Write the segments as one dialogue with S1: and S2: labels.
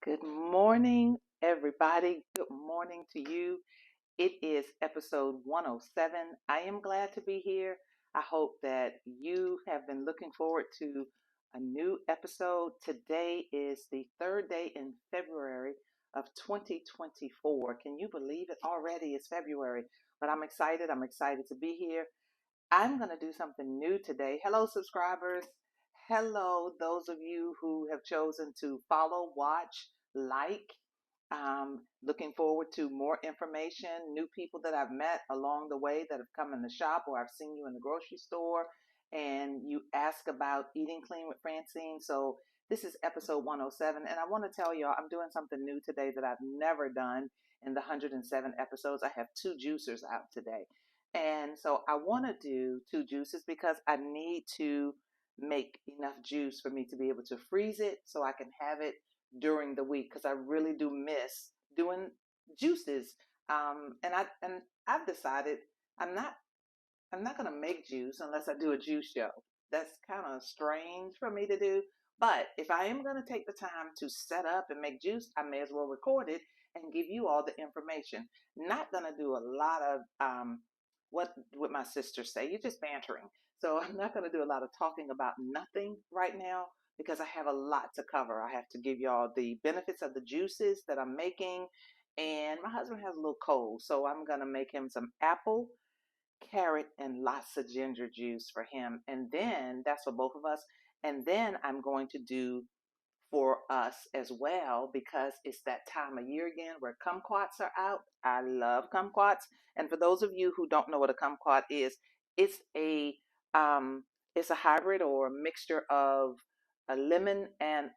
S1: Good morning, everybody. Good morning to you. It is episode 107. I am glad to be here. I hope that you have been looking forward to a new episode. Today is the third day in February of 2024. Can you believe it? Already it's February, but I'm excited. I'm excited to be here. I'm going to do something new today. Hello, subscribers. Hello, those of you who have chosen to follow, watch, like. Looking forward to more information, new people that I've met along the way that have come in the shop or I've seen you in the grocery store and you ask about eating clean with Francine. So this is episode 107 and I want to tell y'all I'm doing something new today that I've never done in the 107 episodes. I have two juicers out today. And so I want to do two juices because I need to make enough juice for me to be able to freeze it so I can have it during the week because I really do miss doing juices. And I've decided I'm not I'm not going to make juice unless I do a juice show. That's kind of strange for me to do. But if I am going to take the time to set up and make juice, I may as well record it and give you all the information. Not going to do a lot of what would my sisters say? You're just bantering. So I'm not going to do a lot of talking about nothing right now because I have a lot to cover. I have to give y'all the benefits of the juices that I'm making. And my husband has a little cold, so I'm going to make him some apple carrot and lots of ginger juice for him. And then that's for both of us. And then I'm going to do for us as well because it's that time of year again where kumquats are out. I love kumquats. And for those of you who don't know what a kumquat is, it's a um, it's a hybrid or a mixture of a lemon and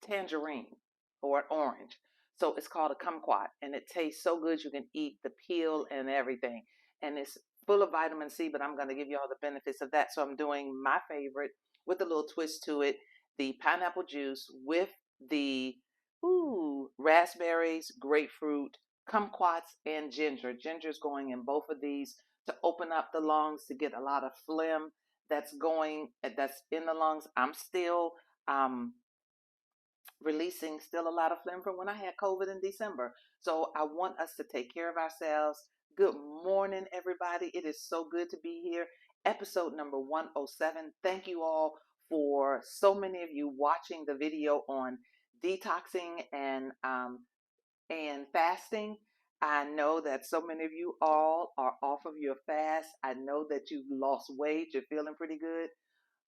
S1: tangerine or an orange. So it's called a kumquat, and it tastes so good you can eat the peel and everything. And it's full of vitamin C, but I'm going to give you all the benefits of that. So I'm doing my favorite with a little twist to it, the pineapple juice with the raspberries, grapefruit, kumquats, and ginger. Ginger's going in both of these to open up the lungs to get a lot of phlegm that's in the lungs. I'm still um, releasing still a lot of phlegm from when I had COVID in December. So I want us to take care of ourselves. Good morning, everybody. It is so good to be here. Episode number 107. Thank you all for so many of you watching the video on detoxing and fasting. I know that so many of you all are off of your fast. I know that you've lost weight. You're feeling pretty good,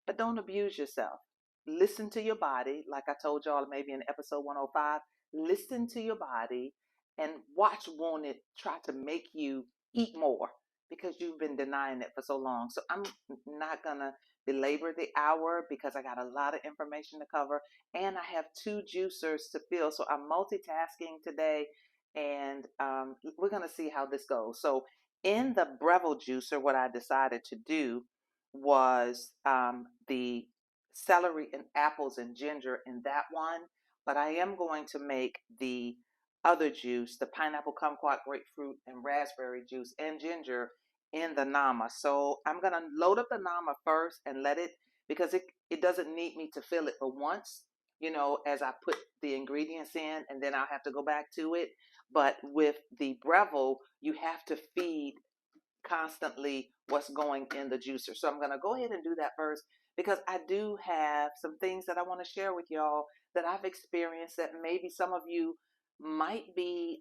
S1: but don't abuse yourself. Listen to your body, like I told y'all maybe in episode 105. Listen to your body and watch won't it try to make you eat more because you've been denying it for so long. So I'm not gonna belabor the hour because I got a lot of information to cover and I have two juicers to fill. So I'm multitasking today and we're gonna see how this goes. So in the Breville juicer, what I decided to do was the celery and apples and ginger in that one, but I am going to make the other juice, the pineapple, kumquat, grapefruit, and raspberry juice and ginger in the Nama. So I'm going to load up the Nama first and let it, because it doesn't need me to fill it for once, as I put the ingredients in, and then I'll have to go back to it. But with the Breville, you have to feed constantly what's going in the juicer. So I'm going to go ahead and do that first because I do have some things that I want to share with y'all that I've experienced that maybe some of you might be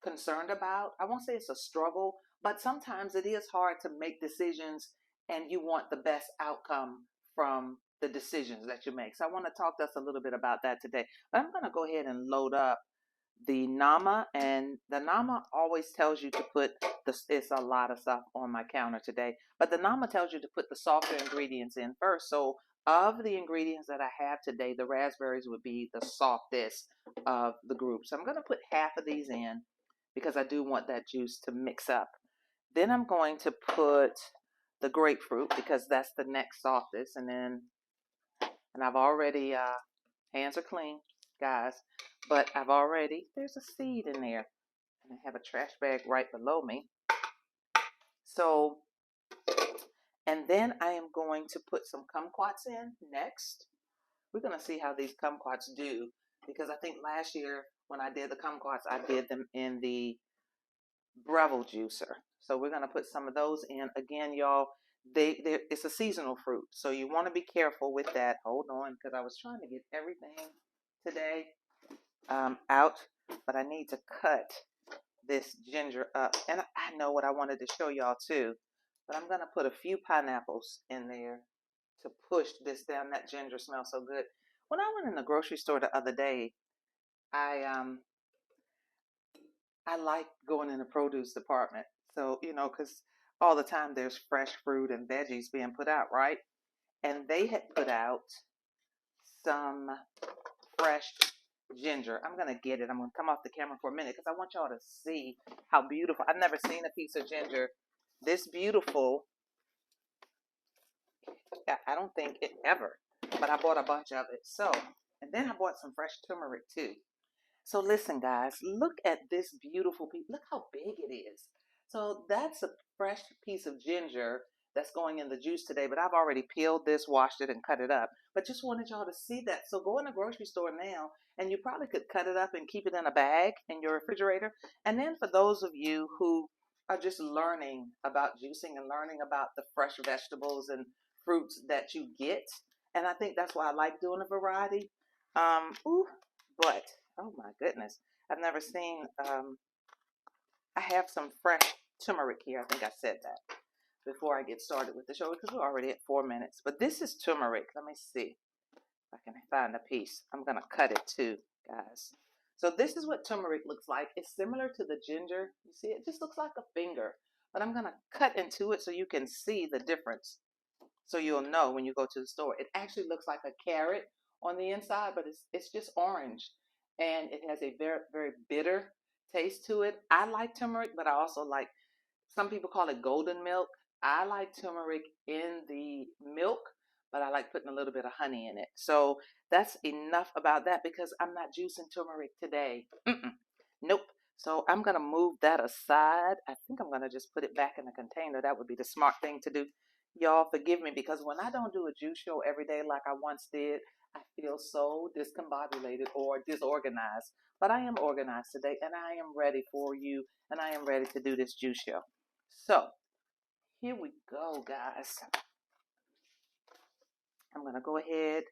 S1: concerned about. I won't say it's a struggle, but sometimes it is hard to make decisions and you want the best outcome from the decisions that you make. So I want to talk to us a little bit about that today. But I'm going to go ahead and load up the Nama, and the Nama always tells you to put it's a lot of stuff on my counter today, but the Nama tells you to put the softer ingredients in first. So of the ingredients that I have today, the raspberries would be the softest of the group. So I'm going to put half of these in because I do want that juice to mix up. Then I'm going to put the grapefruit because that's the next softest, and I've already hands are clean, guys, but there's a seed in there, and I have a trash bag right below me. So, and then I am going to put some kumquats in next. we're going to see how these kumquats do, because I think last year when I did the kumquats, I did them in the Breville juicer. So we're going to put some of those in. Again, y'all, it's a seasonal fruit, so you want to be careful with that. Hold on, because I was trying to get everything today out, but I need to cut this ginger up. And I know what I wanted to show y'all too, but I'm going to put a few pineapples in there to push this down. That ginger smells so good. When I went in the grocery store the other day, I like going in the produce department. So, because all the time there's fresh fruit and veggies being put out, right? And they had put out some fresh ginger. I'm going to get it. I'm going to come off the camera for a minute because I want y'all to see how beautiful. I've never seen a piece of ginger this beautiful. I don't think it ever, but I bought a bunch of it. So, and then I bought some fresh turmeric too. So listen, guys, look at this beautiful piece. Look how big it is. So that's a fresh piece of ginger that's going in the juice today, but I've already peeled this, washed it, and cut it up. But just wanted y'all to see that. So go in the grocery store now, and you probably could cut it up and keep it in a bag in your refrigerator. And then for those of you who are just learning about juicing and learning about the fresh vegetables and fruits that you get, and I think that's why I like doing a variety. But oh my goodness, I've never seen. I have some fresh turmeric here. I think I said that before I get started with the show because we're already at 4 minutes. But this is turmeric. Let me see if I can find a piece. I'm gonna cut it too, guys. So this is what turmeric looks like. It's similar to the ginger. You see, it just looks like a finger. But I'm gonna cut into it so you can see the difference. So you'll know when you go to the store. It actually looks like a carrot on the inside, but it's just orange, and it has a very very bitter taste to it. I like turmeric, but I also like, some people call it golden milk. I like turmeric in the milk, but I like putting a little bit of honey in it. So that's enough about that because I'm not juicing turmeric today. Nope. So I'm going to move that aside. I think I'm going to just put it back in the container. That would be the smart thing to do. Y'all forgive me because when I don't do a juice show every day like I once did, I feel so discombobulated or disorganized. But I am organized today and I am ready for you and I am ready to do this juice show. So here we go, guys. I'm going to go ahead.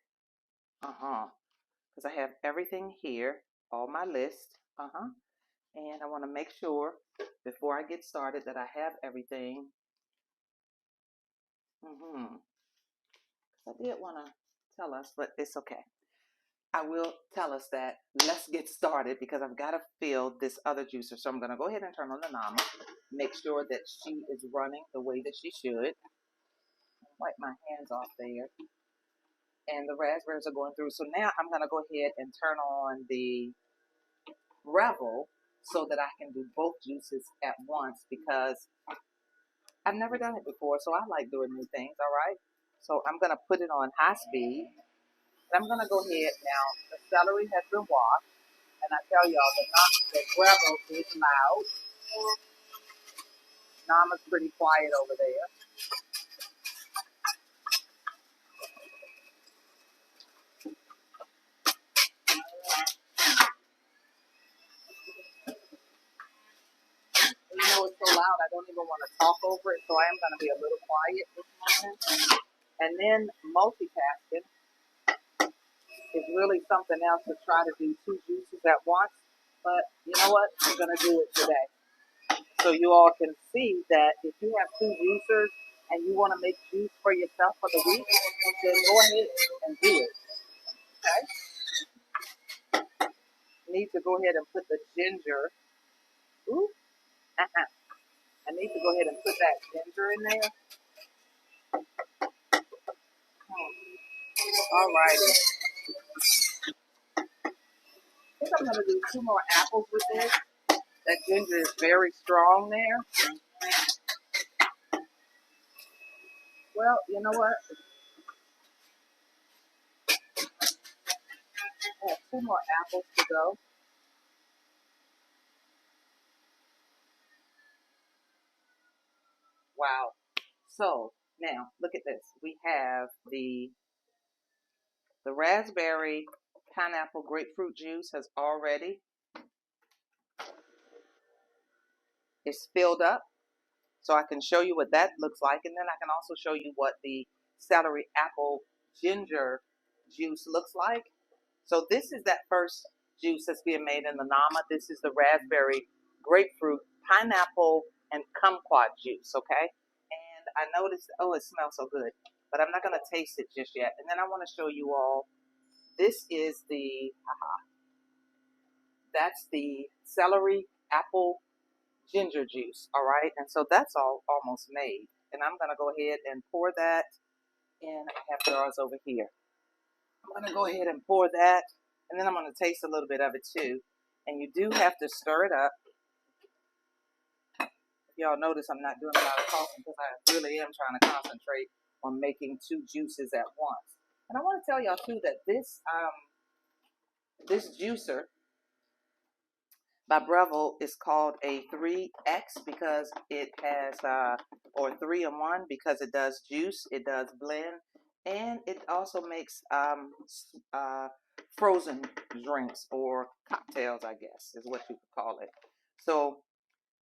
S1: Because I have everything here, all my list. And I want to make sure before I get started that I have everything. I did want to tell us, but it's okay. I will tell us that let's get started because I've got to fill this other juicer. So I'm going to go ahead and turn on the Nama, make sure that she is running the way that she should. Wipe my hands off there. And the raspberries are going through. So now I'm going to go ahead and turn on the Revel so that I can do both juices at once because I've never done it before. So I like doing new things, all right? So I'm going to put it on high speed. And I'm going to go ahead now. The celery has been washed. And I tell y'all, the Revel is loud. Nama's pretty quiet over there. You know it's so loud, I don't even want to talk over it, so I am going to be a little quiet this morning. And then multitasking is really something else to try to do two juices at once. But you know what? I'm going to do it today. So you all can see that if you have two juicers and you want to make juice for yourself for the week, then go ahead and do it. Okay? Need to go ahead and put the ginger. Ooh. I need to go ahead and put that ginger in there. All righty. I think I'm going to do 2 more apples with this. That ginger is very strong there. Well, you know what? I have 2 more apples to go. Wow. So now look at this. We have the The raspberry pineapple grapefruit juice has already is filled up. So I can show you what that looks like. And then I can also show you what the celery apple ginger juice looks like. So this is that first juice that's being made in the Nama. This is the raspberry, grapefruit, pineapple, and kumquat juice, okay? And I noticed, oh, it smells so good. But I'm not going to taste it just yet. And then I want to show you all, this is the, that's the celery apple ginger juice, all right? And so that's all almost made. And I'm going to go ahead and pour that in. I have jars over here. I'm going to go ahead and pour that, and then I'm going to taste a little bit of it too. And you do have to stir it up. Y'all notice I'm not doing a lot of talking because I really am trying to concentrate on making two juices at once. And I want to tell y'all too that this juicer by Breville is called a 3X because it has, or 3-in-1 because it does juice, it does blend, and it also makes frozen drinks or cocktails, I guess, is what you could call it. So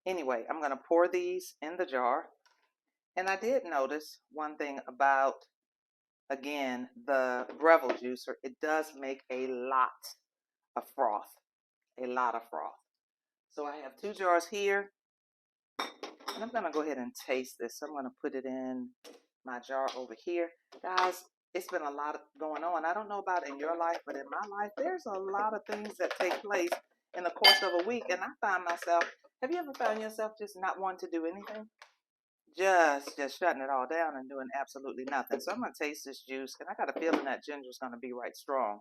S1: anyway, I'm going to pour these in the jar. And I did notice one thing about, again, the Breville juicer. It does make a lot of froth, a lot of froth. So I have 2 jars here, and I'm going to go ahead and taste this. So I'm going to put it in my jar over here. Guys, it's been a lot going on. I don't know about in your life, but in my life, there's a lot of things that take place in the course of a week. And I find myself, have you ever found yourself just not wanting to do anything? Just shutting it all down and doing absolutely nothing. So I'm going to taste this juice, and I got a feeling that ginger is going to be right strong.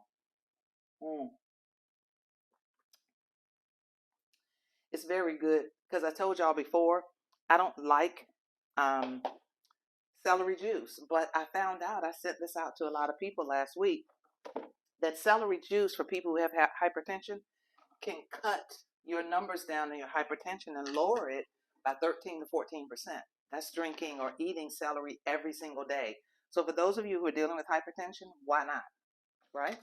S1: It's very good because I told y'all before, I don't like celery juice, but I found out, I sent this out to a lot of people last week, that celery juice for people who have hypertension can cut your numbers down in your hypertension and lower it by 13 to 14%. That's drinking or eating celery every single day. So for those of you who are dealing with hypertension, why not, right?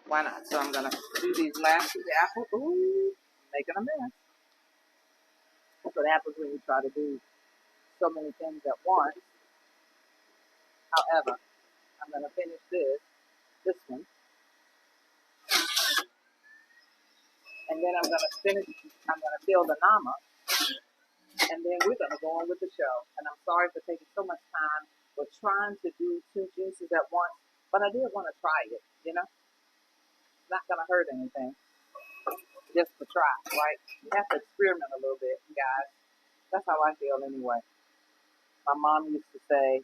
S1: Why not? So I'm going to do these last 2 apples. Ooh, making a mess. That's what happens when you try to do so many things at once. However, I'm going to finish this one, and then I'm going to fill the Nama, and then we're going to go on with the show. And I'm sorry for taking so much time. We're trying to do 2 juices at once, but I did want to try it, you know? It's not going to hurt anything, just to try, right? You have to experiment a little bit, guys. That's how I feel anyway. My mom used to say,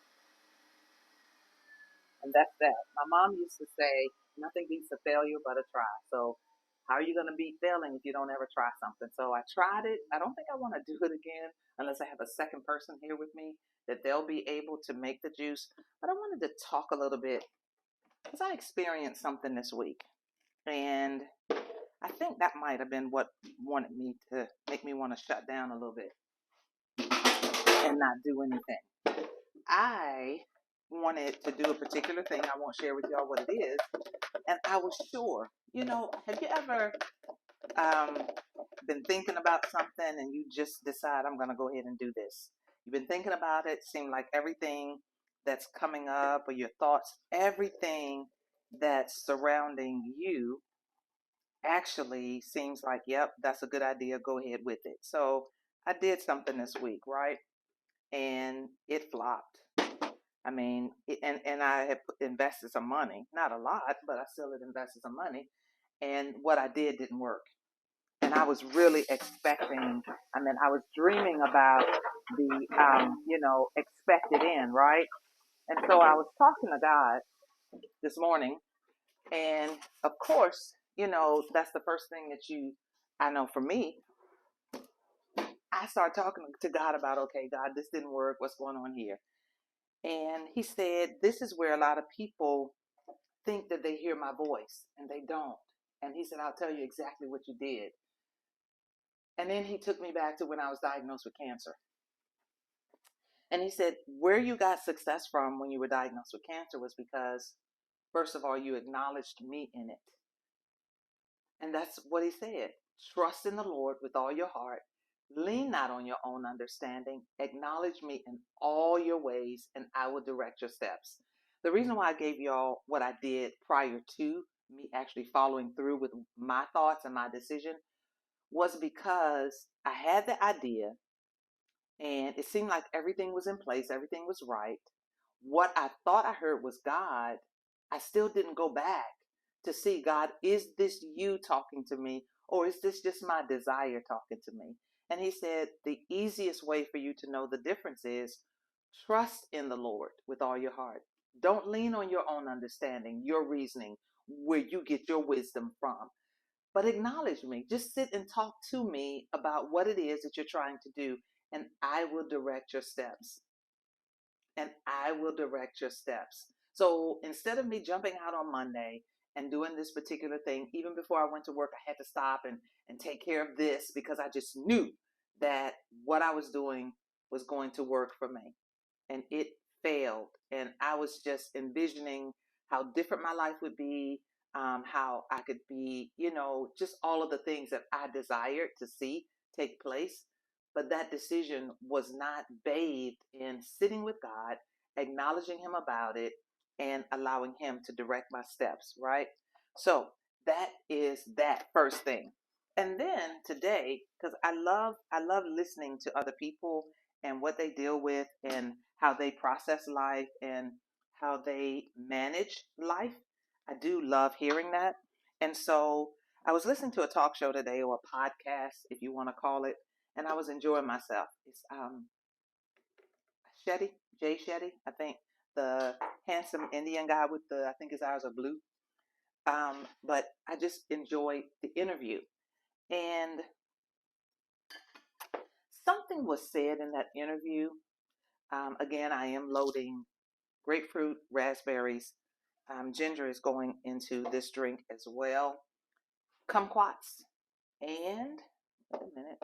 S1: and that's that. My mom used to say, nothing beats a failure but a try. So how are you going to beat failing if you don't ever try something? So I tried it. I don't think I want to do it again unless I have a second person here with me that they'll be able to make the juice. But I wanted to talk a little bit because I experienced something this week. And I think that might have been what wanted me to make me want to shut down a little bit and not do anything. I wanted to do a particular thing. I won't share with y'all what it is. And I was sure, have you ever been thinking about something and you just decide, I'm going to go ahead and do this? You've been thinking about it. Seemed like everything that's coming up or your thoughts, everything that's surrounding you actually seems like, yep, that's a good idea. Go ahead with it. So I did something this week, right? And it flopped. I mean, and I had invested some money, not a lot, but I still had invested some money. And what I didn't work. And I was really expecting, I was dreaming about the, expected end, right? And so I was talking to God this morning. And of course, that's the first thing I know for me, I started talking to God about, okay, God, this didn't work. What's going on here? And he said, this is where a lot of people think that they hear my voice and they don't. And he said, I'll tell you exactly what you did. And then he took me back to when I was diagnosed with cancer. And he said, where you got success from when you were diagnosed with cancer was because First of all, you acknowledged me in it. And that's what he said. Trust in the Lord with all your heart. Lean not on your own understanding. Acknowledge me in all your ways, and I will direct your steps. The reason why I gave y'all what I did prior to me actually following through with my thoughts and my decision was because I had the idea and it seemed like everything was in place, everything was right. What I thought I heard was God. I still didn't go back to see, God, is this you talking to me, or is this just my desire talking to me? And he said, the easiest way for you to know the difference is trust in the Lord with all your heart. Don't lean on your own understanding, your reasoning, where you get your wisdom from, but acknowledge me. Just sit and talk to me about what it is that you're trying to do, and I will direct your steps. And I will direct your steps. So instead of me jumping out on Monday and doing this particular thing, even before I went to work, I had to stop and take care of this because I just knew that what I was doing was going to work for me. And it failed. And I was just envisioning how different my life would be, how I could be, just all of the things that I desired to see take place. But that decision was not bathed in sitting with God, acknowledging Him about it, and allowing Him to direct my steps, right? So that is that first thing. And then today, because I love listening to other people and what they deal with and how they process life and how they manage life. I do love hearing that. And so I was listening to a talk show today, or a podcast, if you want to call it, and I was enjoying myself. It's Shetty, Jay Shetty, I think, the handsome Indian guy with I think his eyes are blue. But I just enjoyed the interview. And something was said in that interview. Again, I am loading grapefruit, raspberries. Ginger is going into this drink as well. Kumquats and, wait a minute,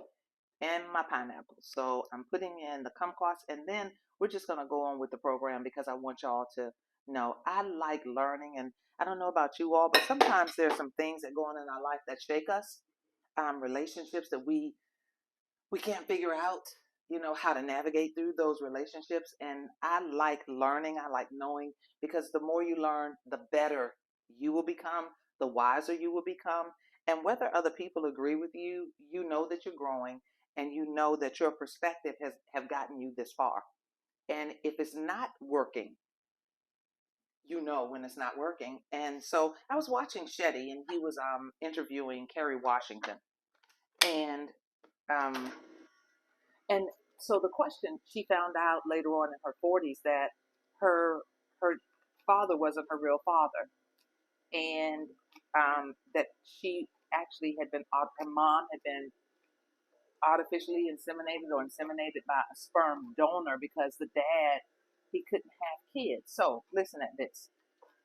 S1: and my pineapple. So I'm putting in the kumquats, and then we're just going to go on with the program because I want y'all to know I like learning. And I don't know about you all, but sometimes there's some things that go on in our life that shake us, relationships that we can't figure out, how to navigate through those relationships. And I like learning. I like knowing, because the more you learn, the better you will become, the wiser you will become. And whether other people agree with you, you know that you're growing, and you know that your perspective has have gotten you this far. And if it's not working, you know when it's not working. And so I was watching Shetty, and he was interviewing Kerry Washington. And um, And so the question, she found out later on in her 40s that her her father wasn't her real father, and that she actually had been, her mom had been artificially inseminated or inseminated by a sperm donor because the dad, he couldn't have kids. So listen at this.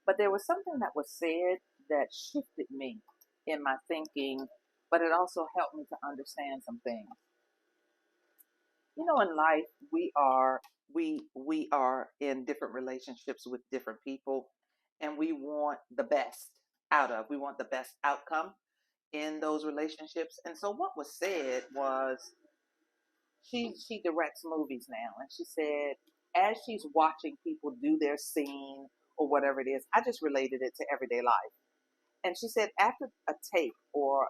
S1: But there was something that was said that shifted me in my thinking, but it also helped me to understand some things. In life, we are in different relationships with different people, and we want the best we want the best outcome in those relationships. And so what was said was, she directs movies now, and she said, as she's watching people do their scene or whatever it is, I just related it to everyday life. And she said, after a tape, or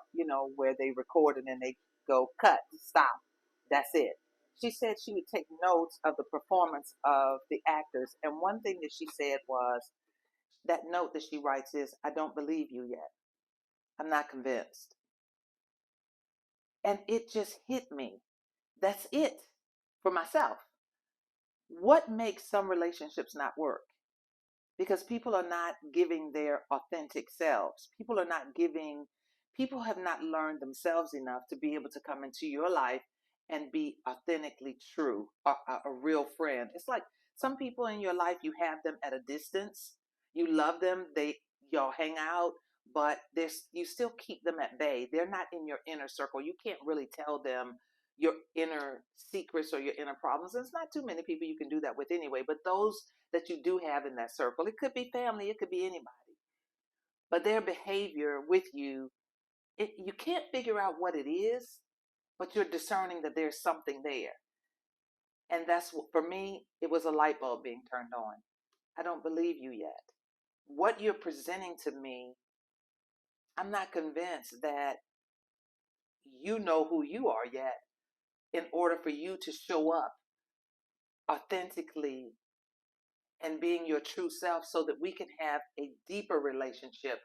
S1: where they record and then they go cut, stop, that's it. She said she would take notes of the performance of the actors. And one thing that she said was, that note that she writes is, I don't believe you yet. I'm not convinced. And it just hit me. That's it for myself. What makes some relationships not work? Because people are not giving their authentic selves. People have not learned themselves enough to be able to come into your life and be authentically true, a real friend. It's like some people in your life, you have them at a distance. You love them, y'all hang out, but you still keep them at bay. They're not in your inner circle. You can't really tell them your inner secrets or your inner problems. There's not too many people you can do that with anyway, but those that you do have in that circle, it could be family, it could be anybody. but their behavior with you, you can't figure out what it is, but you're discerning that there's something there. And that's what, for me, it was a light bulb being turned on. I don't believe you yet. What you're presenting to me, I'm not convinced that you know who you are yet in order for you to show up authentically and being your true self so that we can have a deeper relationship.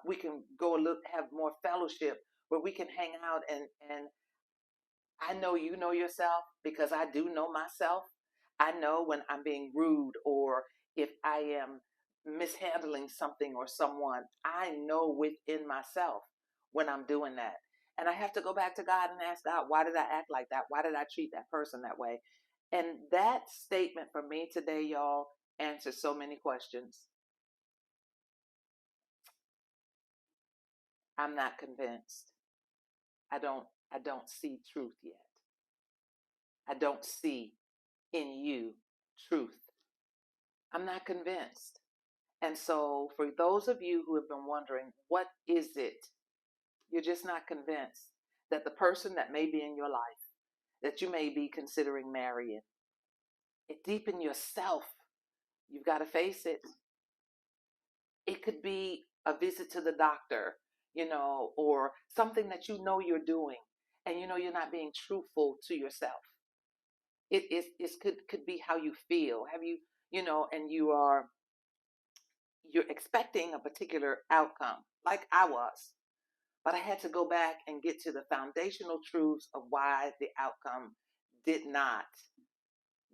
S1: We can go a little, have more fellowship where we can hang out and I know you know yourself because I do know myself. I know when I'm being rude or if I am mishandling something or someone. I know within myself when I'm doing that. And I have to go back to God and ask God, why did I act like that? Why did I treat that person that way? And that statement for me today, y'all, answers so many questions. I'm not convinced. I don't I don't see truth yet. I don't see in you truth. I'm not convinced. And so, for those of you who have been wondering, what is it? You're just not convinced that the person that may be in your life, that you may be considering marrying, it deep in yourself, you've got to face it. It could be a visit to the doctor, or something that you know you're doing, and you know you're not being truthful to yourself. It could be how you feel. Have you, and you're expecting a particular outcome, like I was. But I had to go back and get to the foundational truths of why the outcome did not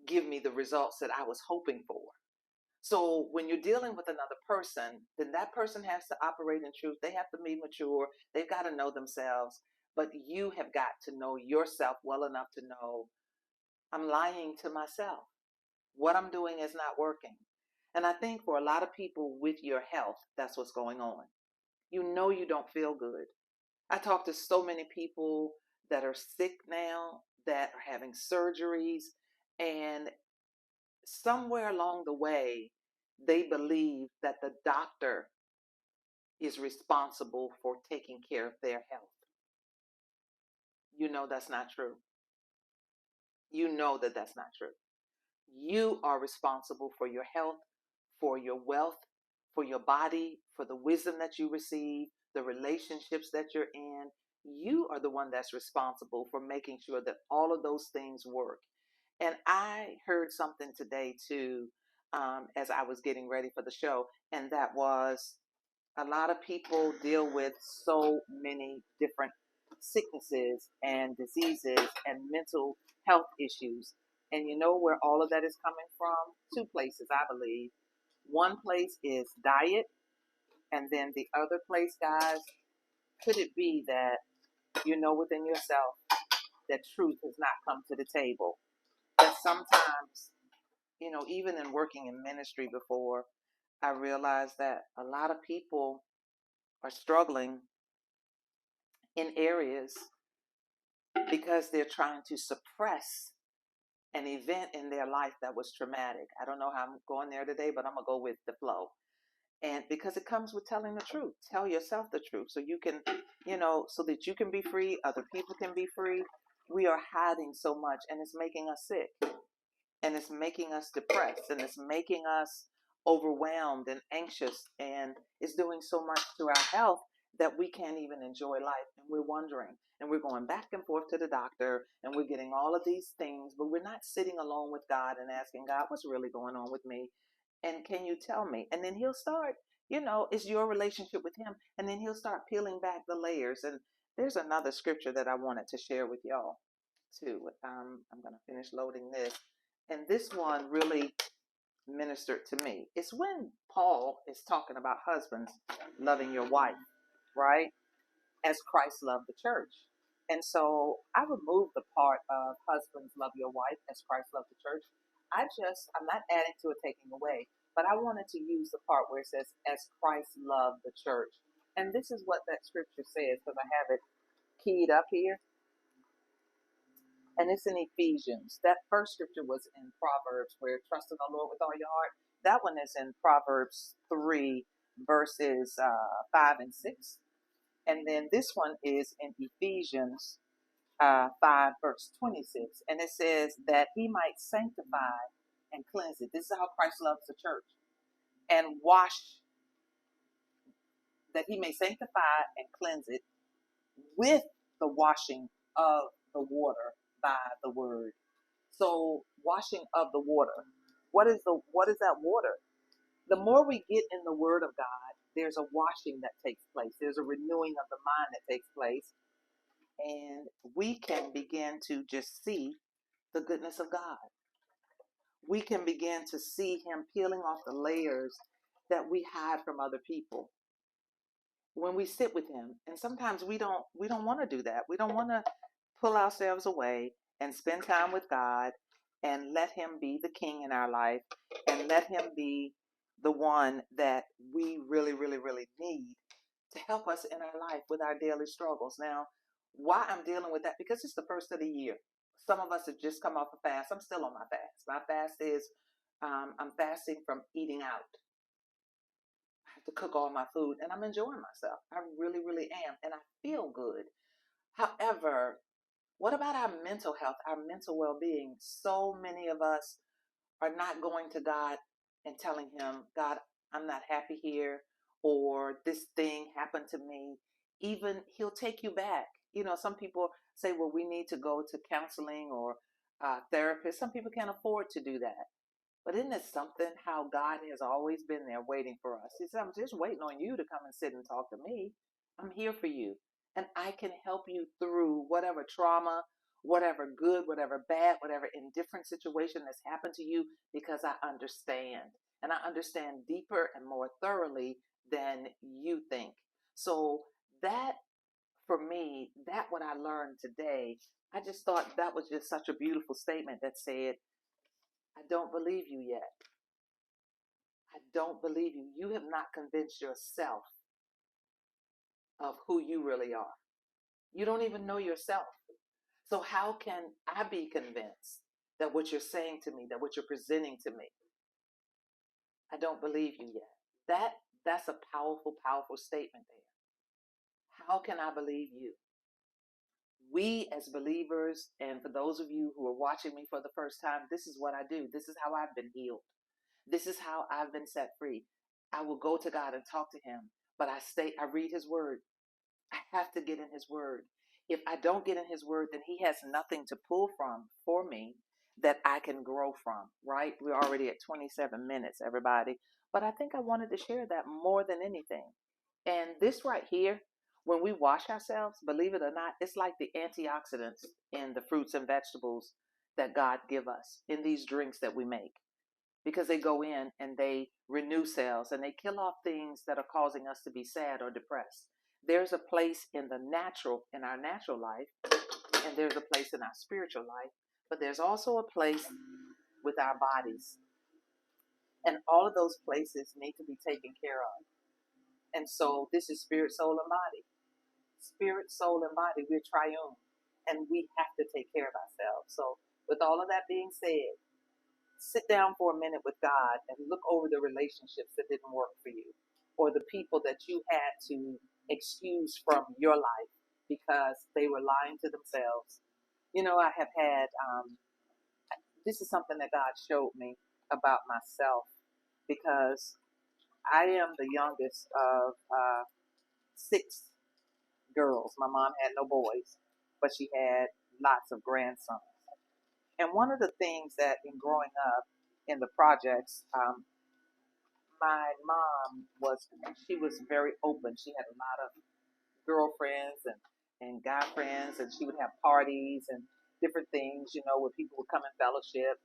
S1: give me the results that I was hoping for. So when you're dealing with another person, then that person has to operate in truth. They have to be mature. They've got to know themselves. But you have got to know yourself well enough to know I'm lying to myself. What I'm doing is not working. And I think for a lot of people with your health, that's what's going on. You know you don't feel good. I talk to so many people that are sick now, that are having surgeries, and somewhere along the way, they believe that the doctor is responsible for taking care of their health. You know that's not true. You know that that's not true. You are responsible for your health, for your wealth, for your body, for the wisdom that you receive, the relationships that you're in. You are the one that's responsible for making sure that all of those things work. And I heard something today too, as I was getting ready for the show, and that was a lot of people deal with so many different sicknesses and diseases and mental health issues. And you know where all of that is coming from? Two places, I believe. One place is diet, and then the other place, guys, could it be that you know within yourself that truth has not come to the table? That sometimes, even in working in ministry before, I realized that a lot of people are struggling in areas because they're trying to suppress an event in their life that was traumatic. I don't know how I'm going there today, but I'm going to go with the flow. And because it comes with telling the truth, tell yourself the truth so you can, so that you can be free, other people can be free. We are hiding so much and it's making us sick and it's making us depressed and it's making us overwhelmed and anxious and it's doing so much to our health that we can't even enjoy life and we're wondering and we're going back and forth to the doctor and we're getting all of these things but we're not sitting alone with God and asking God what's really going on with me and can you tell me? And then he'll start, it's your relationship with him and then he'll start peeling back the layers. And there's another scripture that I wanted to share with y'all too. I'm going to finish loading this. And this one really ministered to me. It's when Paul is talking about husbands loving your wife, right? As Christ loved the church. And so I removed the part of husbands love your wife as Christ loved the church. I'm not adding to it, taking away, but I wanted to use the part where it says, as Christ loved the church. And this is what that scripture says, because I have it keyed up here. And it's in Ephesians. That first scripture was in Proverbs, where trust in the Lord with all your heart. That one is in Proverbs 3, verses 5 and 6. And then this one is in Ephesians 5, verse 26. And it says that he might sanctify and cleanse it. This is how Christ loves the church. And that he may sanctify and cleanse it with the washing of the water by the word. So washing of the water. What is that water? The more we get in the word of God, there's a washing that takes place. There's a renewing of the mind that takes place. And we can begin to just see the goodness of God. We can begin to see him peeling off the layers that we hide from other people when we sit with him. And sometimes we don't want to do that. We don't want to pull ourselves away and spend time with God and let him be the king in our life and let him be the one that we really, really, really need to help us in our life with our daily struggles. Now, why I'm dealing with that? Because it's the first of the year. Some of us have just come off a fast. I'm still on my fast. My fast is I'm fasting from eating out. I have to cook all my food and I'm enjoying myself. I really, really am. And I feel good. However, what about our mental health, our mental well being? So many of us are not going to God and telling him, God, I'm not happy here, or this thing happened to me. Even he'll take you back. You know, some people say, well, we need to go to counseling or therapist. Some people can't afford to do that. But isn't it something how God has always been there waiting for us? He said, I'm just waiting on you to come and sit and talk to me. I'm here for you. And I can help you through whatever trauma, whatever good, whatever bad, whatever indifferent situation that's happened to you because I understand. And I understand deeper and more thoroughly than you think. So that, for me, that what I learned today, I just thought that was just such a beautiful statement that said, I don't believe you yet. I don't believe you. You have not convinced yourself of who you really are. You don't even know yourself. So how can I be convinced that what you're saying to me, that what you're presenting to me, I don't believe you yet? That's a powerful, powerful statement there. How can I believe you? We as believers, and for those of you who are watching me for the first time, this is what I do. This is how I've been healed. This is how I've been set free. I will go to God and talk to him, but I read his word. I have to get in his word. If I don't get in his word, then he has nothing to pull from for me that I can grow from, right? We're already at 27 minutes, everybody. But I think I wanted to share that more than anything. And this right here, when we wash ourselves, believe it or not, it's like the antioxidants in the fruits and vegetables that God give us in these drinks that we make, because they go in and they renew cells and they kill off things that are causing us to be sad or depressed. There's a place in in our natural life, and there's a place in our spiritual life, but there's also a place with our bodies. And all of those places need to be taken care of. And so this is spirit, soul, and body. Spirit, soul, and body, we're triune. And we have to take care of ourselves. So with all of that being said, sit down for a minute with God and look over the relationships that didn't work for you, or the people that you had to excuse from your life because they were lying to themselves. You know, I have had, this is something that God showed me about myself, because I am the youngest of six girls. My mom had no boys, but she had lots of grandsons. And one of the things that in growing up in the projects, my mom she was very open. She had a lot of girlfriends and guy friends, and she would have parties and different things, you know, where people would come and fellowship.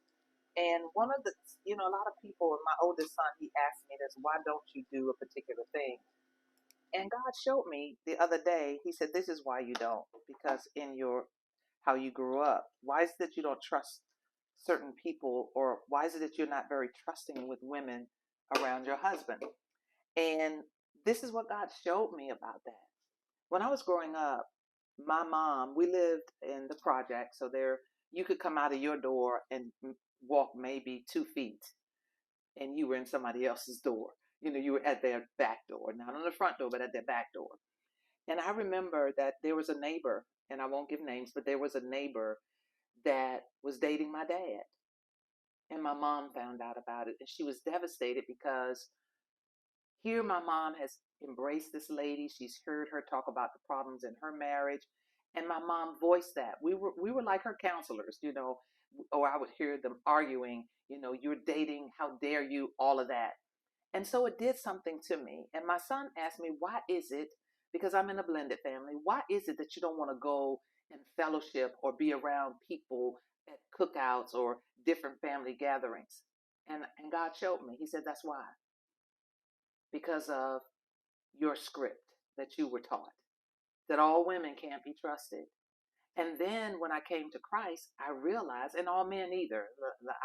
S1: And one of the, you know, a lot of people, my oldest son, he asked me this, why don't you do a particular thing? And God showed me the other day, he said, this is why you don't, because in how you grew up, why is it that you don't trust certain people, or why is it that you're not very trusting with women around your husband? And this is what God showed me about that. When I was growing up, my mom, we lived in the project, so there you could come out of your door and walk maybe 2 feet, and you were in somebody else's door. You were at their back door, not on the front door, but at their back door. And I remember that there was a neighbor, and I won't give names, but there was a neighbor that was dating my dad. And my mom found out about it, and she was devastated because here my mom has embraced this lady. She's heard her talk about the problems in her marriage, and my mom voiced that. We were like her counselors, or I would hear them arguing, you're dating, how dare you, all of that. And so it did something to me. And my son asked me, why is it, because I'm in a blended family, why is it that you don't want to go and fellowship or be around people at cookouts or different family gatherings? And God showed me. He said, that's why. Because of your script that you were taught, that all women can't be trusted. And then when I came to Christ, I realized, and all men either,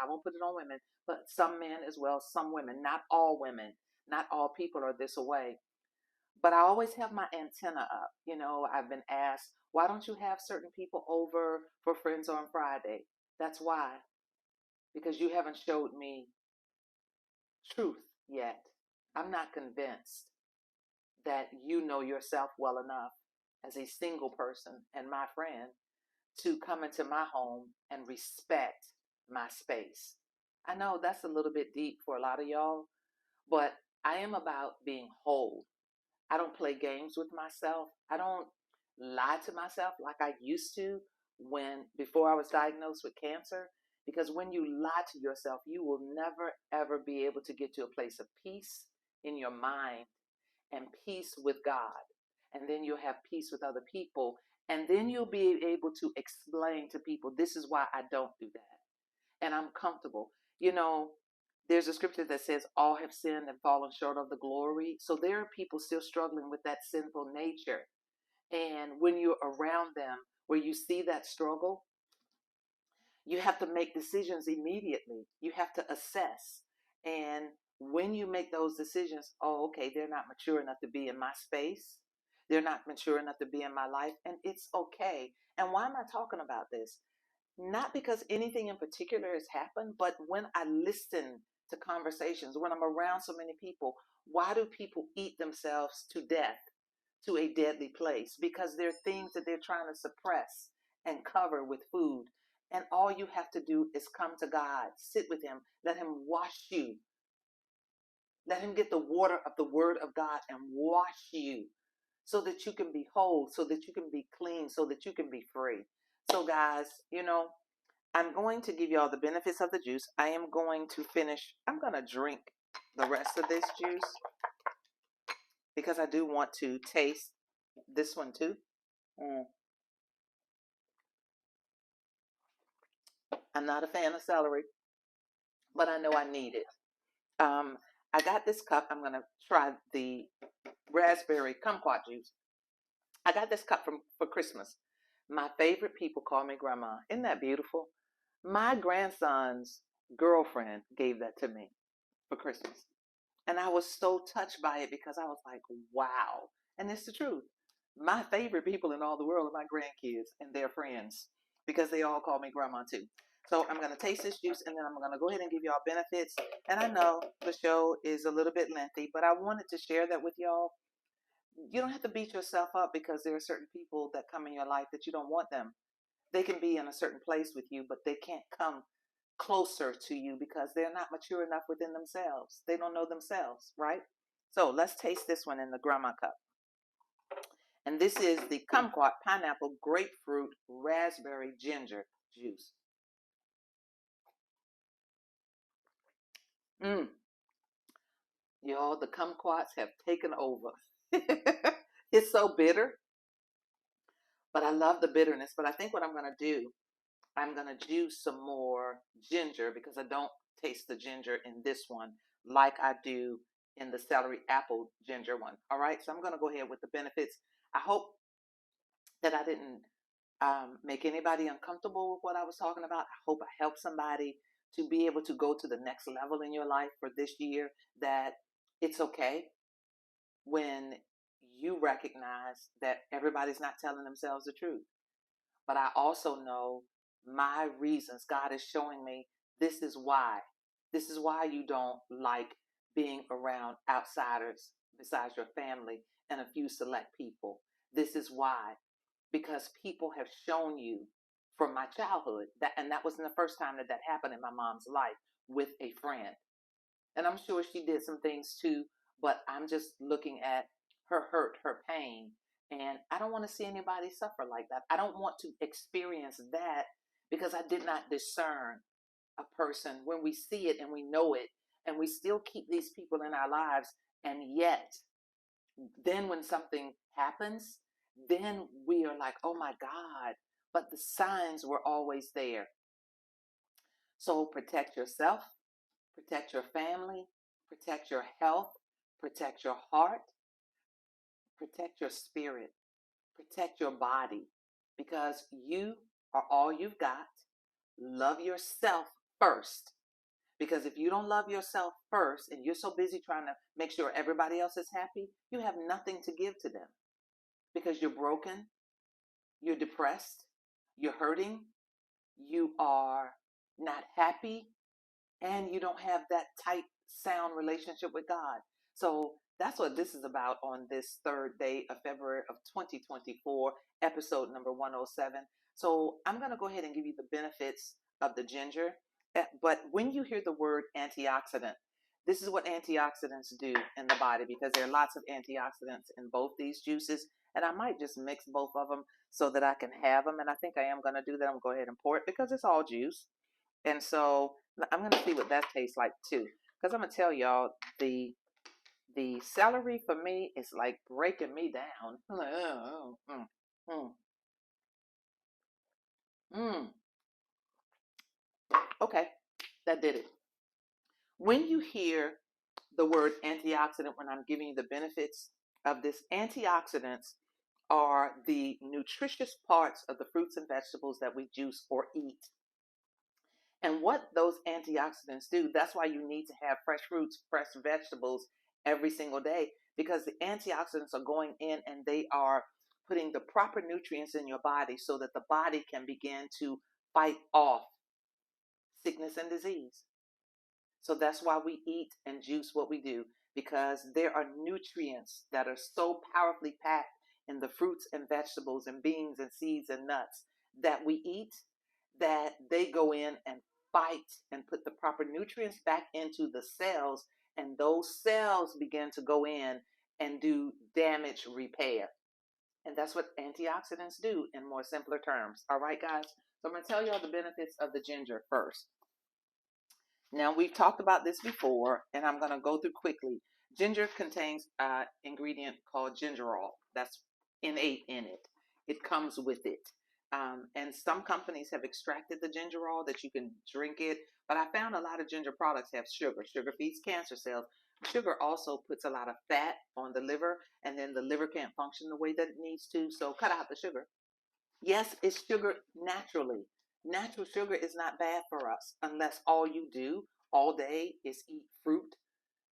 S1: I won't put it on women, but some men as well, some women, not all women, not all people are this way. But I always have my antenna up. I've been asked, why don't you have certain people over for Friends on Friday? That's why, because you haven't showed me truth yet. I'm not convinced that you know yourself well enough as a single person and my friend to come into my home and respect my space. I know that's a little bit deep for a lot of y'all, but I am about being whole. I don't play games with myself. I don't lie to myself like I used to when before I was diagnosed with cancer. Because when you lie to yourself, you will never ever be able to get to a place of peace in your mind and peace with God. And then you'll have peace with other people. And then you'll be able to explain to people, this is why I don't do that. And I'm comfortable. You know, there's a scripture that says, all have sinned and fallen short of the glory. So there are people still struggling with that sinful nature. And when you're around them, where you see that struggle, you have to make decisions immediately. You have to assess. And when you make those decisions, oh, okay, they're not mature enough to be in my space. They're not mature enough to be in my life. And it's okay. And why am I talking about this? Not because anything in particular has happened, but when I listen to conversations, when I'm around so many people, why do people eat themselves to death, to a deadly place? Because there are things that they're trying to suppress and cover with food. And all you have to do is come to God, sit with Him, let Him wash you, let Him get the water of the Word of God and wash you so that you can be whole, so that you can be clean, so that you can be free. So, guys, I'm going to give you all the benefits of the juice. I am going to finish, I'm going to drink the rest of this juice because I do want to taste this one too. I'm not a fan of celery, but I know I need it. Um, I got this cup. I'm going to try the raspberry kumquat juice. I got this cup for Christmas. My favorite people call me grandma. Isn't that beautiful? My grandson's girlfriend gave that to me for Christmas. And I was so touched by it because I was like, wow. And it's the truth. My favorite people in all the world are my grandkids and their friends because they all call me grandma too. So I'm going to taste this juice and then I'm going to go ahead and give y'all benefits. And I know the show is a little bit lengthy, but I wanted to share that with y'all. You don't have to beat yourself up because there are certain people that come in your life that you don't want them. They can be in a certain place with you, but they can't come closer to you because they're not mature enough within themselves. They don't know themselves, right? So let's taste this one in the grandma cup. And this is the kumquat pineapple grapefruit raspberry ginger juice. Mm. Y'all, the kumquats have taken over. It's so bitter, but I love the bitterness. But I think what I'm going to do, I'm going to juice some more ginger because I don't taste the ginger in this one like I do in the celery apple ginger one. All right, so I'm going to go ahead with the benefits. I hope that I didn't make anybody uncomfortable with what I was talking about. I hope I helped somebody to be able to go to the next level in your life for this year, that it's okay when you recognize that everybody's not telling themselves the truth. But I also know my reasons. God is showing me this is why. This is why you don't like being around outsiders besides your family and a few select people. This is why, because people have shown you from my childhood that, and that wasn't the first time that that happened in my mom's life with a friend. And I'm sure she did some things too, but I'm just looking at her hurt, her pain, and I don't want to see anybody suffer like that. I don't want to experience that because I did not discern a person when we see it and we know it, and we still keep these people in our lives, and yet then when something happens, then we are like, oh my God, but the signs were always there. So protect yourself, protect your family, protect your health, protect your heart, protect your spirit, protect your body, because you are all you've got. Love yourself first. Because if you don't love yourself first and you're so busy trying to make sure everybody else is happy, you have nothing to give to them because you're broken, you're depressed, you're hurting, you are not happy, and you don't have that tight, sound relationship with God. So that's what this is about on this third day of February of 2024, episode number 107. So I'm going to go ahead and give you the benefits of the ginger. But when you hear the word antioxidant, this is what antioxidants do in the body, because there are lots of antioxidants in both these juices. And I might just mix both of them so that I can have them. And I think I am going to do that. I'm going to go ahead and pour it because it's all juice. And so I'm going to see what that tastes like too. Because I'm going to tell y'all, the celery for me is like breaking me down. Okay, that did it. When you hear the word antioxidant, when I'm giving you the benefits of this, antioxidants are the nutritious parts of the fruits and vegetables that we juice or eat. And what those antioxidants do, that's why you need to have fresh fruits, fresh vegetables every single day, because the antioxidants are going in and they are putting the proper nutrients in your body so that the body can begin to fight off sickness and disease. So that's why we eat and juice what we do, because there are nutrients that are so powerfully packed in the fruits and vegetables and beans and seeds and nuts that we eat, that they go in and fight and put the proper nutrients back into the cells, and those cells begin to go in and do damage repair. And that's what antioxidants do in more simpler terms. All right, guys? So I'm going to tell you all the benefits of the ginger first. Now, we've talked about this before, and I'm going to go through quickly. Ginger contains an ingredient called gingerol. That's innate in it. It comes with it. And some companies have extracted the gingerol that you can drink it, but I found a lot of ginger products have sugar. Sugar feeds cancer cells. Sugar also puts a lot of fat on the liver, and then the liver can't function the way that it needs to, so cut out the sugar. Yes, it's sugar naturally. Natural sugar is not bad for us unless all you do all day is eat fruit.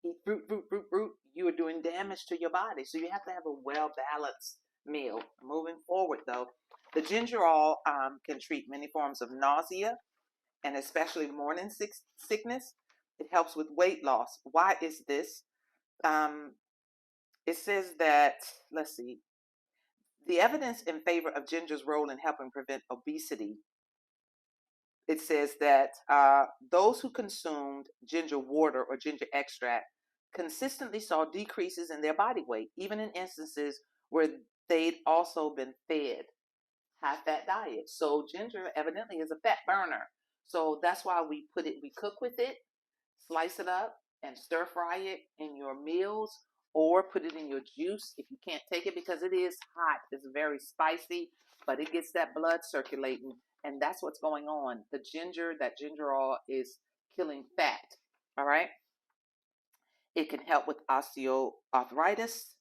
S1: Eat fruit, fruit, fruit, fruit. You are doing damage to your body. So you have to have a well balanced meal. Moving forward, though, the gingerol can treat many forms of nausea and especially morning sickness. It helps with weight loss. Why is this? Um, it says that, let's see, the evidence in favor of ginger's role in helping prevent obesity. It says that those who consumed ginger water or ginger extract consistently saw decreases in their body weight, even in instances where they'd also been fed high fat diet. So ginger evidently is a fat burner. So that's why we cook with it, slice it up, and stir fry it in your meals, or put it in your juice if you can't take it, because it is hot. It's very spicy, but it gets that blood circulating, and that's what's going on. The ginger, that gingerol is killing fat. All right. It can help with osteoarthritis,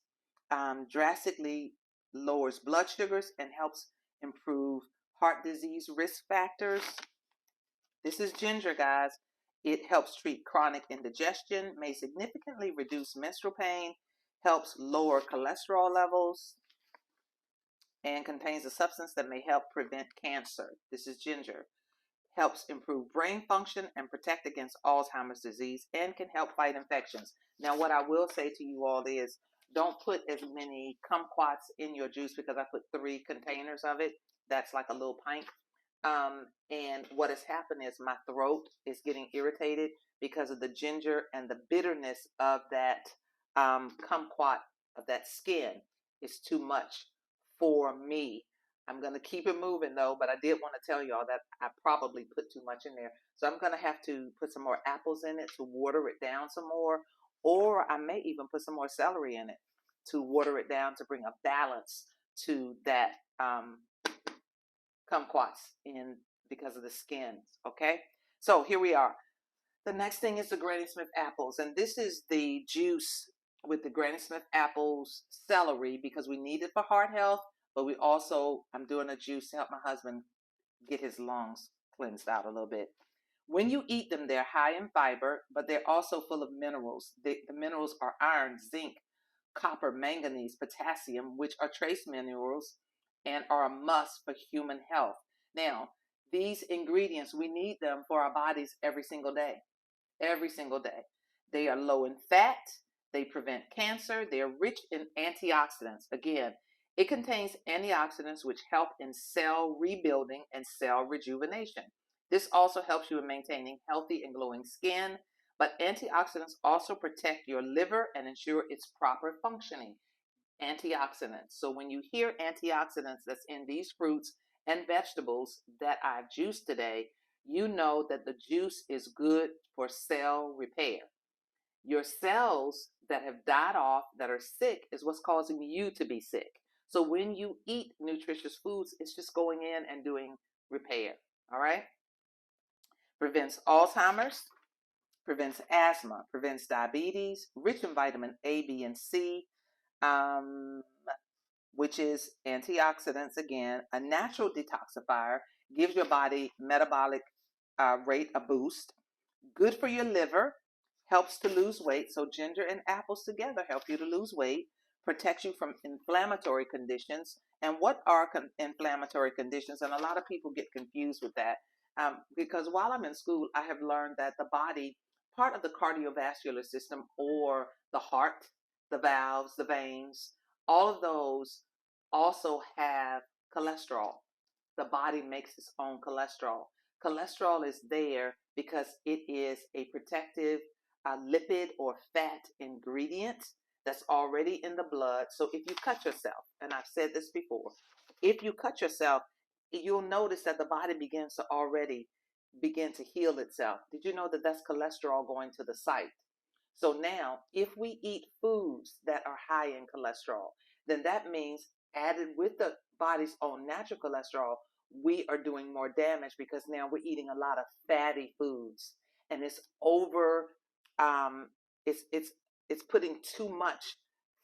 S1: drastically lowers blood sugars, and helps improve heart disease risk factors. This is ginger, guys. It helps treat chronic indigestion, may significantly reduce menstrual pain, helps lower cholesterol levels, and contains a substance that may help prevent cancer. This is ginger. helps improve brain function and protect against Alzheimer's disease, and can help fight infections. Now, what I will say to you all is don't put as many kumquats in your juice, because I put 3 containers of it. That's like a little pint. And what has happened is my throat is getting irritated because of the ginger and the bitterness of that kumquat, of that skin, is too much for me. I'm going to keep it moving though, but I did want to tell y'all that I probably put too much in there. So I'm going to have to put some more apples in it to water it down some more, or I may even put some more celery in it to water it down to bring a balance to that kumquats in, because of the skins. Okay, so here we are. The next thing is the Granny Smith apples, and this is the juice with the Granny Smith apples, celery, because we need it for heart health, but we also, I'm doing a juice to help my husband get his lungs cleansed out a little bit. When you eat them, they're high in fiber, but they're also full of minerals. The minerals are iron, zinc, copper, manganese, potassium, which are trace minerals and are a must for human health. Now, these ingredients, we need them for our bodies every single day. Every single day. They are low in fat. They prevent cancer. They are rich in antioxidants. Again, it contains antioxidants which help in cell rebuilding and cell rejuvenation. This also helps you in maintaining healthy and glowing skin, but antioxidants also protect your liver and ensure its proper functioning. Antioxidants. So when you hear antioxidants that's in these fruits and vegetables that I've juiced today, you know that the juice is good for cell repair. Your cells that have died off, that are sick, is what's causing you to be sick. So when you eat nutritious foods, it's just going in and doing repair. All right? Prevents Alzheimer's, prevents asthma, prevents diabetes, rich in vitamin A, B, and C, um, which is antioxidants again, a natural detoxifier, gives your body metabolic rate a boost, good for your liver, helps to lose weight. So ginger and apples together help you to lose weight, protects you from inflammatory conditions. And what are inflammatory conditions? And a lot of people get confused with that, because while I'm in school, I have learned that the body, part of the cardiovascular system, or the heart, the valves, the veins, all of those also have cholesterol. The body makes its own cholesterol. Cholesterol is there because it is a protective lipid or fat ingredient that's already in the blood. So if you cut yourself, and I've said this before, if you cut yourself, you'll notice that the body begins to already begin to heal itself. Did you know that that's cholesterol going to the site? So now, if we eat foods that are high in cholesterol, then that means, added with the body's own natural cholesterol, we are doing more damage, because now we're eating a lot of fatty foods, and it's over. Um, it's putting too much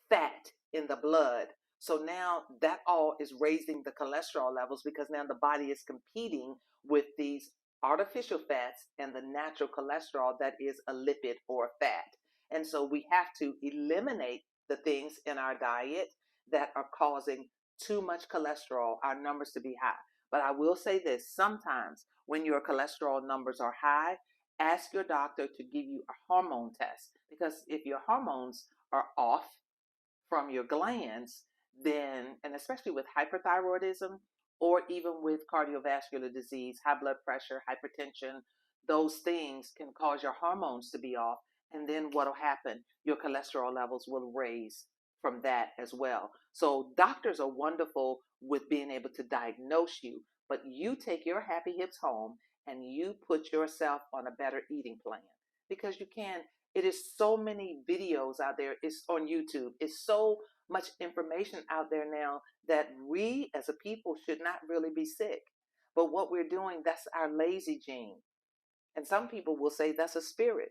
S1: fat in the blood. So now that all is raising the cholesterol levels, because now the body is competing with these artificial fats and the natural cholesterol that is a lipid or a fat. And so we have to eliminate the things in our diet that are causing too much cholesterol, our numbers to be high. But I will say this, sometimes when your cholesterol numbers are high, ask your doctor to give you a hormone test, because if your hormones are off from your glands, then, and especially with hyperthyroidism, or even with cardiovascular disease, high blood pressure, hypertension, those things can cause your hormones to be off. And then what will happen? Your cholesterol levels will raise from that as well. So doctors are wonderful with being able to diagnose you, but you take your happy hips home and you put yourself on a better eating plan, because you can. It is so many videos out there. It's on YouTube. It's so much information out there now that we as a people should not really be sick. But what we're doing, that's our lazy gene. And some people will say that's a spirit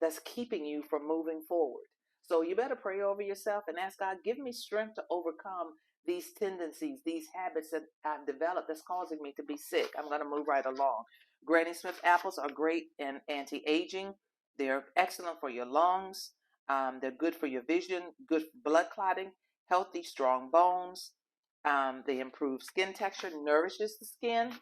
S1: that's keeping you from moving forward. So you better pray over yourself and ask God, give me strength to overcome these tendencies, these habits that I've developed that's causing me to be sick. I'm going to move right along. Granny Smith apples are great in anti-aging. They're excellent for your lungs. They're good for your vision, good for blood clotting, healthy, strong bones. They improve skin texture, nourishes the skin.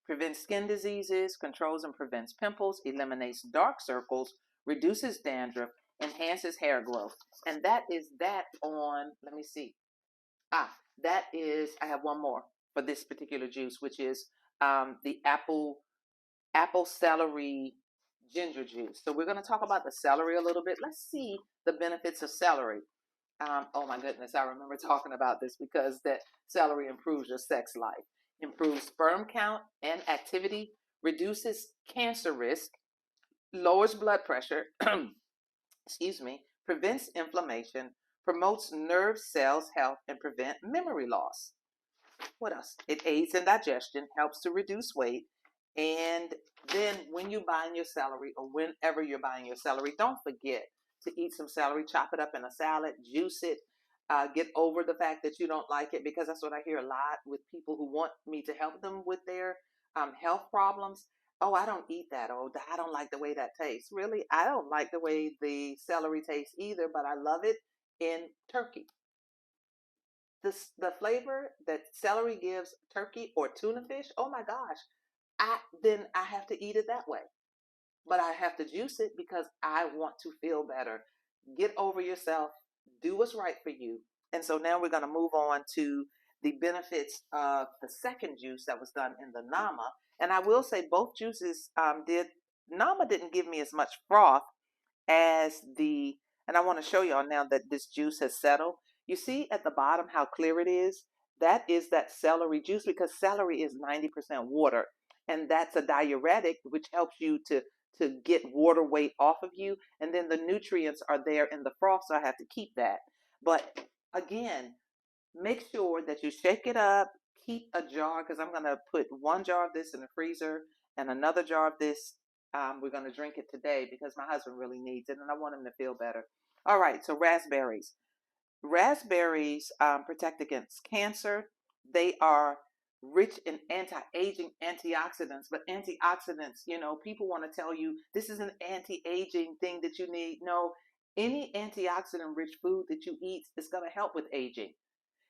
S1: prevents skin diseases, controls and prevents pimples, eliminates dark circles, reduces dandruff, enhances hair growth. And that is that on, let me see. That is, I have one more for this particular juice, which is the apple celery ginger juice. So we're going to talk about the celery a little bit. Let's see the benefits of celery. Oh my goodness, I remember talking about this because that celery improves your sex life, improves sperm count and activity, reduces cancer risk, lowers blood pressure, excuse me, prevents inflammation, promotes nerve cells health, and prevent memory loss. What else? It aids in digestion, helps to reduce weight. And then when you're buying your celery or whenever you're buying your celery, don't forget to eat some celery, chop it up in a salad, juice it. Get over the fact that you don't like it, because that's what I hear a lot with people who want me to help them with their health problems. Oh, I don't eat that. Oh, I don't like the way that tastes. Really, I don't like the way the celery tastes either, but I love it in turkey. The flavor that celery gives turkey or tuna fish, oh my gosh, I have to eat it that way. But I have to juice it because I want to feel better. Get over yourself, do what's right for you. And so now we're going to move on to the benefits of the second juice that was done in the Nama. And I will say both juices Nama didn't give me as much froth as the, and I want to show y'all now that this juice has settled. You see at the bottom how clear it is? That is that celery juice, because celery is 90% water. And that's a diuretic, which helps you to get water weight off of you. And then the nutrients are there in the froth, so I have to keep that. But again, make sure that you shake it up. Keep a jar, because I'm going to put one jar of this in the freezer and another jar of this. We're going to drink it today because my husband really needs it and I want him to feel better. All right, so raspberries. Raspberries protect against cancer. They are rich in anti-aging antioxidants, but antioxidants, people want to tell you this is an anti-aging thing that you need. No, any antioxidant rich food that you eat is going to help with aging.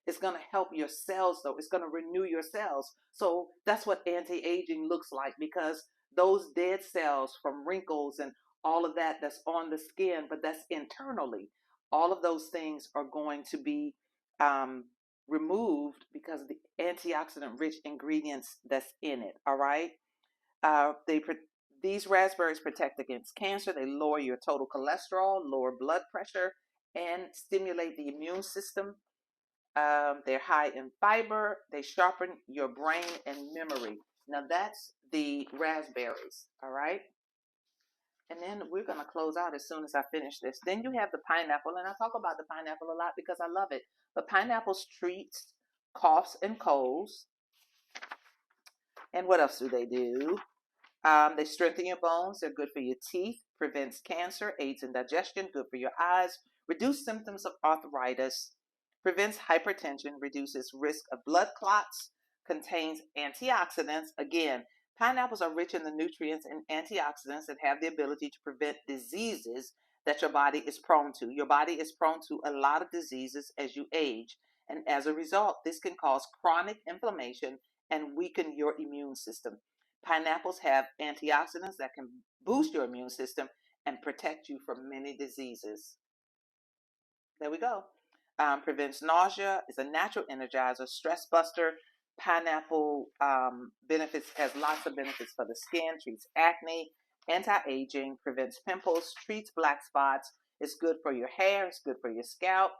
S1: It's going to help your cells, though. It's going to renew your cells. So that's what anti-aging looks like, because those dead cells from wrinkles and all of that that's on the skin, but that's internally, all of those things are going to be um, removed because of the antioxidant rich ingredients that's in it. All right. Uh, they these raspberries protect against cancer. They lower your total cholesterol, lower blood pressure, and stimulate the immune system. They're high in fiber. They sharpen your brain and memory. Now that's the raspberries, all right? And then we're going to close out as soon as I finish this. Then you have the pineapple, and I talk about the pineapple a lot because I love it. But pineapples treats coughs and colds. And what else do they do? They strengthen your bones. They're good for your teeth, prevents cancer, aids in digestion, good for your eyes, reduce symptoms of arthritis, prevents hypertension, reduces risk of blood clots, contains antioxidants. Again, pineapples are rich in the nutrients and antioxidants that have the ability to prevent diseases that your body is prone to. Your body is prone to a lot of diseases as you age. And as a result, this can cause chronic inflammation and weaken your immune system. Pineapples have antioxidants that can boost your immune system and protect you from many diseases. There we go. Prevents nausea, is a natural energizer, stress buster. Pineapple benefits, has lots of benefits for the skin, treats acne, anti-aging, prevents pimples, treats black spots. It's good for your hair. It's good for your scalp.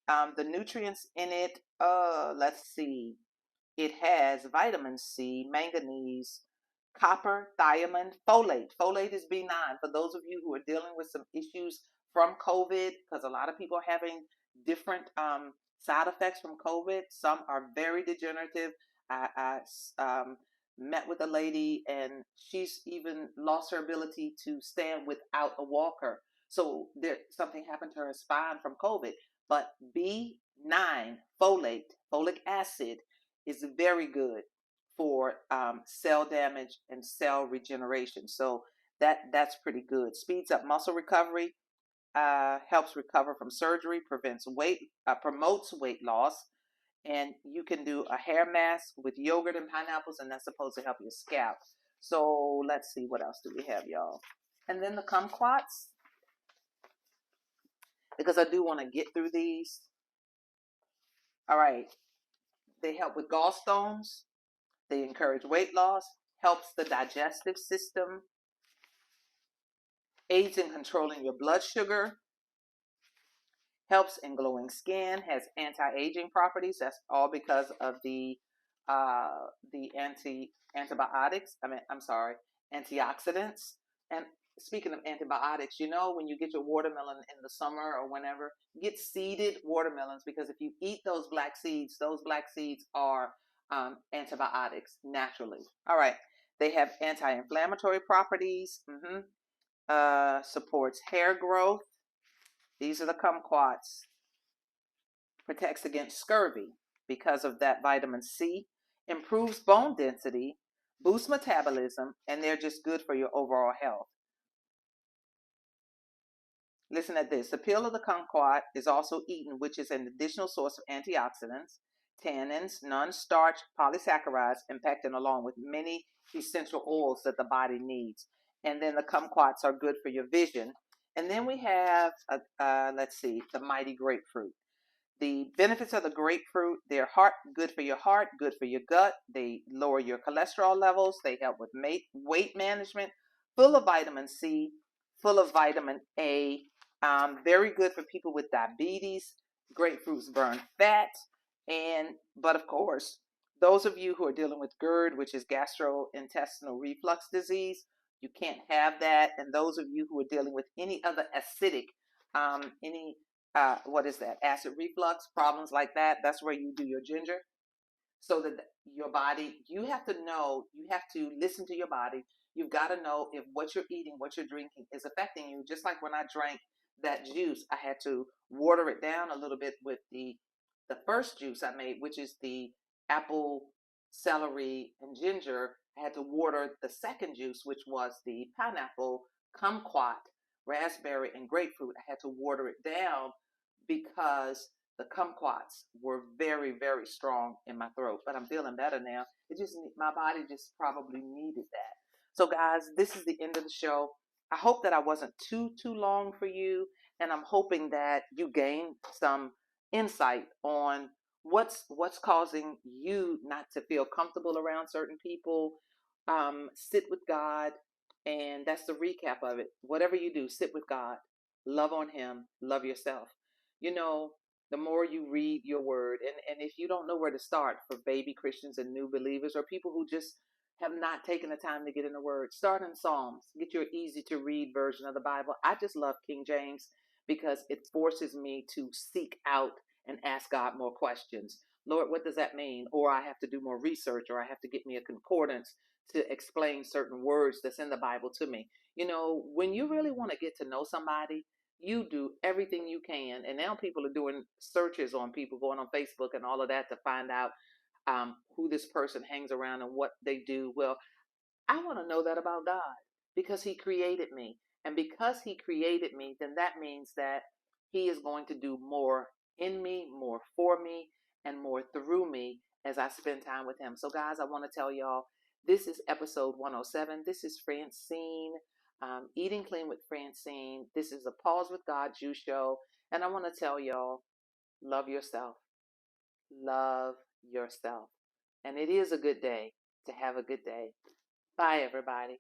S1: The nutrients in it, let's see. It has vitamin C, manganese, copper, thiamine, folate. Folate is B9. For those of you who are dealing with some issues from COVID, because a lot of people are having different side effects from COVID. Some are very degenerative. I met with a lady and she's even lost her ability to stand without a walker. So there something happened to her spine from COVID. But B9, folic acid, is very good for cell damage and cell regeneration. So that's pretty good. Speeds up muscle recovery, helps recover from surgery, promotes weight loss. And you can do a hair mask with yogurt and pineapples, and that's supposed to help your scalp. So let's see, what else do we have, y'all? And then the kumquats, because I do want to get through these. All right. They help with gallstones. They encourage weight loss, helps the digestive system, aids in controlling your blood sugar, helps in glowing skin, has anti-aging properties. That's all because of the antibiotics. I'm sorry, antioxidants. And speaking of antibiotics, when you get your watermelon in the summer or whenever, get seeded watermelons, because if you eat those black seeds are antibiotics naturally. All right, they have anti-inflammatory properties. Supports hair growth. These are the kumquats. Protects against scurvy because of that vitamin C, improves bone density, boosts metabolism, and they're just good for your overall health. Listen at this. The peel of the kumquat is also eaten, which is an additional source of antioxidants, tannins, non-starch polysaccharides, and pectin, along with many essential oils that the body needs. And then the kumquats are good for your vision. And then we have, let's see, the mighty grapefruit. The benefits of the grapefruit: they're good for your heart, good for your gut. They lower your cholesterol levels. They help with weight management. Full of vitamin C, full of vitamin A. Very good for people with diabetes. Grapefruits burn fat. But of course, those of you who are dealing with GERD, which is gastrointestinal reflux disease, you can't have that. And those of you who are dealing with any other acidic, any what is that, acid reflux, problems like that, that's where you do your ginger. So that your body, you have to listen to your body. You've got to know if what you're eating, what you're drinking is affecting you. Just like when I drank that juice, I had to water it down a little bit with the first juice I made, which is the apple, celery, and ginger. I had to water the second juice, which was the pineapple, kumquat, raspberry, and grapefruit. I had to water it down because the kumquats were very, very strong in my throat. But I'm feeling better now. My body just probably needed that. So, guys, this is the end of the show. I hope that I wasn't too long for you, and I'm hoping that you gained some insight on what's causing you not to feel comfortable around certain people. Sit with God, and that's the recap of it. Whatever you do, sit with God, love on Him, love yourself. You know, the more you read your word, and if you don't know where to start for baby Christians and new believers, or people who just have not taken the time to get in the word, start in Psalms. Get your easy to read version of the Bible. I just love King James because it forces me to seek out and ask God more questions. Lord, what does that mean? Or I have to do more research, or I have to get me a concordance to explain certain words that's in the Bible to me. When you really want to get to know somebody, you do everything you can. And now people are doing searches on people, going on Facebook and all of that, to find out who this person hangs around and what they do. Well, I want to know that about God, because He created me. And because He created me, then that means that He is going to do more in me, more for me, and more through me as I spend time with Him. So, guys, I want to tell y'all, this is episode 107. This is Francine, Eating Clean with Francine. This is a Pause with God Juice Show. And I want to tell y'all, love yourself. Love yourself. And it is a good day to have a good day. Bye, everybody.